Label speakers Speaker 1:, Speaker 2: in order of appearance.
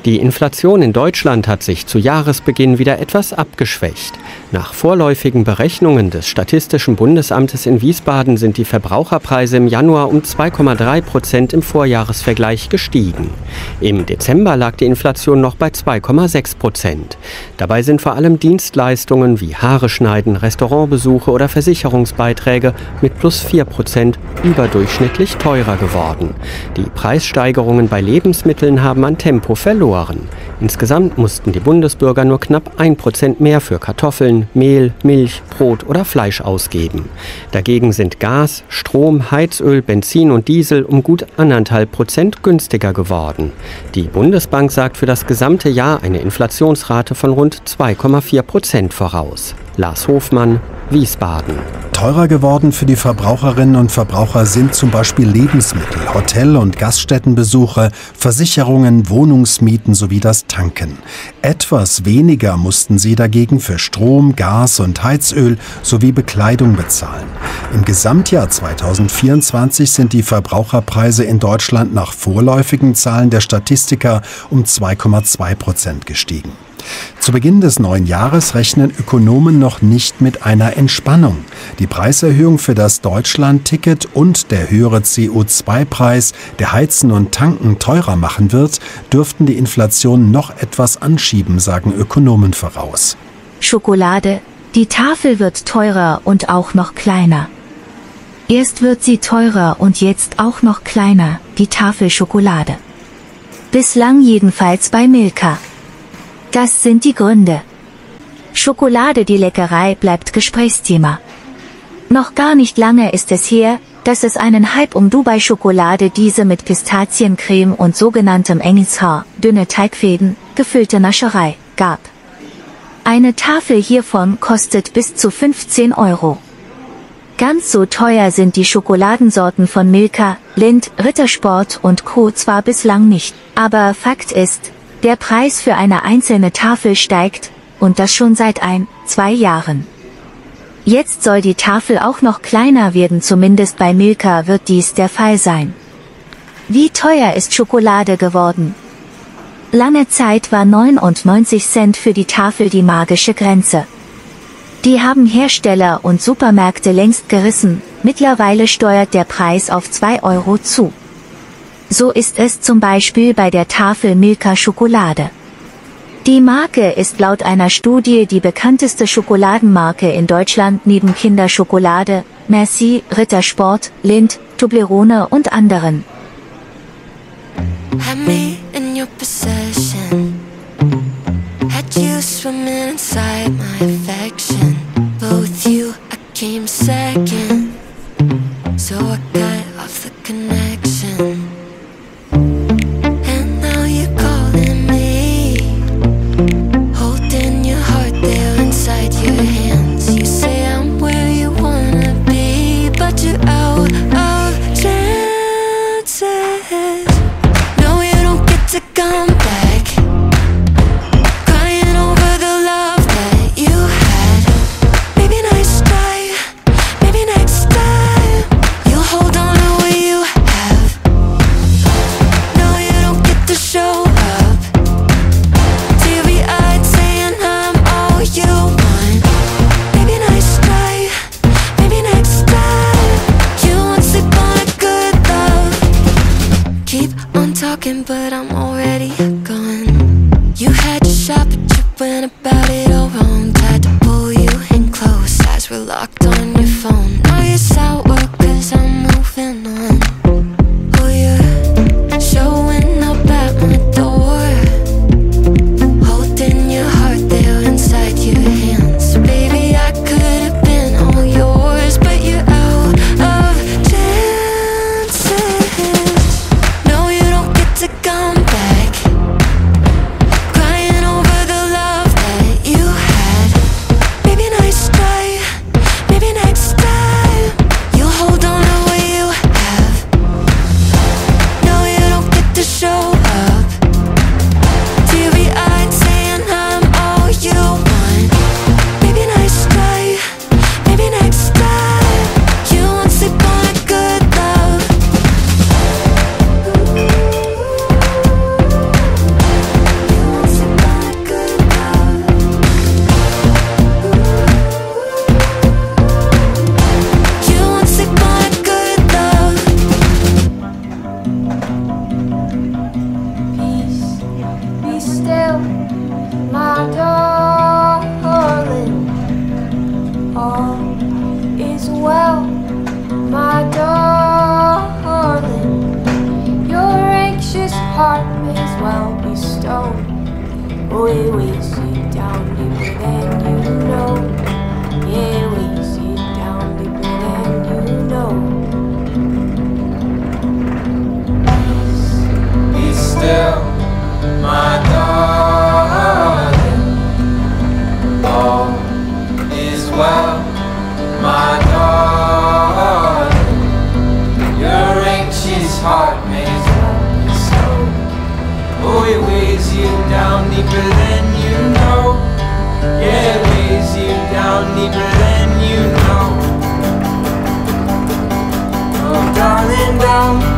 Speaker 1: Die Inflation in Deutschland hat sich zu Jahresbeginn wieder etwas abgeschwächt. Nach vorläufigen Berechnungen des Statistischen Bundesamtes in Wiesbaden sind die Verbraucherpreise im Januar um 2,3% im Vorjahresvergleich gestiegen. Im Dezember lag die Inflation noch bei 2,6%. Dabei sind vor allem Dienstleistungen wie Haare schneiden, Restaurantbesuche oder Versicherungsbeiträge mit plus 4% überdurchschnittlich teurer geworden. Die Preissteigerungen bei Lebensmitteln haben an Tempo verloren. Insgesamt mussten die Bundesbürger nur knapp 1% mehr für Kartoffeln, Mehl, Milch, Brot oder Fleisch ausgeben. Dagegen sind Gas, Strom, Heizöl, Benzin und Diesel um gut 1,5% günstiger geworden. Die Bundesbank sagt für das gesamte Jahr eine Inflationsrate von rund 2,4% voraus. Lars Hofmann, Wiesbaden.
Speaker 2: Teurer geworden für die Verbraucherinnen und Verbraucher sind zum Beispiel Lebensmittel, Hotel- und Gaststättenbesuche, Versicherungen, Wohnungsmieten sowie das Tanken. Etwas weniger mussten sie dagegen für Strom, Gas und Heizöl sowie Bekleidung bezahlen. Im Gesamtjahr 2024 sind die Verbraucherpreise in Deutschland nach vorläufigen Zahlen der Statistiker um 2,2% gestiegen. Zu Beginn des neuen Jahres rechnen Ökonomen noch nicht mit einer Entspannung. Die Preiserhöhung für das Deutschland-Ticket und der höhere CO2-Preis, der Heizen und Tanken teurer machen wird, dürften die Inflation noch etwas anschieben, sagen Ökonomen voraus.
Speaker 3: Schokolade, die Tafel wird teurer und auch noch kleiner. Erst wird sie teurer und jetzt auch noch kleiner, die Tafel Schokolade. Bislang jedenfalls bei Milka. Das sind die Gründe. Schokolade, die Leckerei, bleibt Gesprächsthema. Noch gar nicht lange ist es her, dass es einen Hype um Dubai-Schokolade, diese mit Pistaziencreme und sogenanntem Engelshaar, dünne Teigfäden, gefüllte Nascherei, gab. Eine Tafel hiervon kostet bis zu 15 €. Ganz so teuer sind die Schokoladensorten von Milka, Lindt, Rittersport und Co. zwar bislang nicht, aber Fakt ist, der Preis für eine einzelne Tafel steigt, und das schon seit 2 Jahren. Jetzt soll die Tafel auch noch kleiner werden, zumindest bei Milka wird dies der Fall sein. Wie teuer ist Schokolade geworden? Lange Zeit war 99 Cent für die Tafel die magische Grenze. Die haben Hersteller und Supermärkte längst gerissen, mittlerweile steuert der Preis auf 2 € zu. So ist es zum Beispiel bei der Tafel Milka Schokolade. Die Marke ist laut einer Studie die bekannteste Schokoladenmarke in Deutschland neben Kinderschokolade, Merci, Rittersport, Lindt, Toblerone und anderen.
Speaker 4: Had me in your possession. Had you swimming inside my affection. Both you, I came second. So I cut off the connection. And now you're calling me. Holding your heart there inside your hands. You say I'm where you wanna be, but you're out of chances. No, you don't get to come back. Crying over the love that you had. Maybe next try, maybe next time you'll hold on to what you have. No, you don't get to show up. Teary-eyed saying I'm all you want. Maybe next try, maybe next time you won't sleep on a good love. Keep on talking, but I'm already gone. You had your shot, but you went about it all wrong. Tried to pull you in close, eyes were locked on your phone. Now you're sour, cause I'm moving on. Oh, you're showing up at my door. Holding your heart there inside your hands. Baby, I could have been all yours, but you're out of chances. No, you don't get to come back. Crying over the love that well bestowed. Oh, it weighs you down deeper than you know. Yeah, it weighs you down deeper than you know. Be still, my darling. All is well, my darling. Your anxious heart may as well be so. Oh, it weighs you down deeper than you know. Yeah, it weighs you down deeper than you know. Oh, darling, don't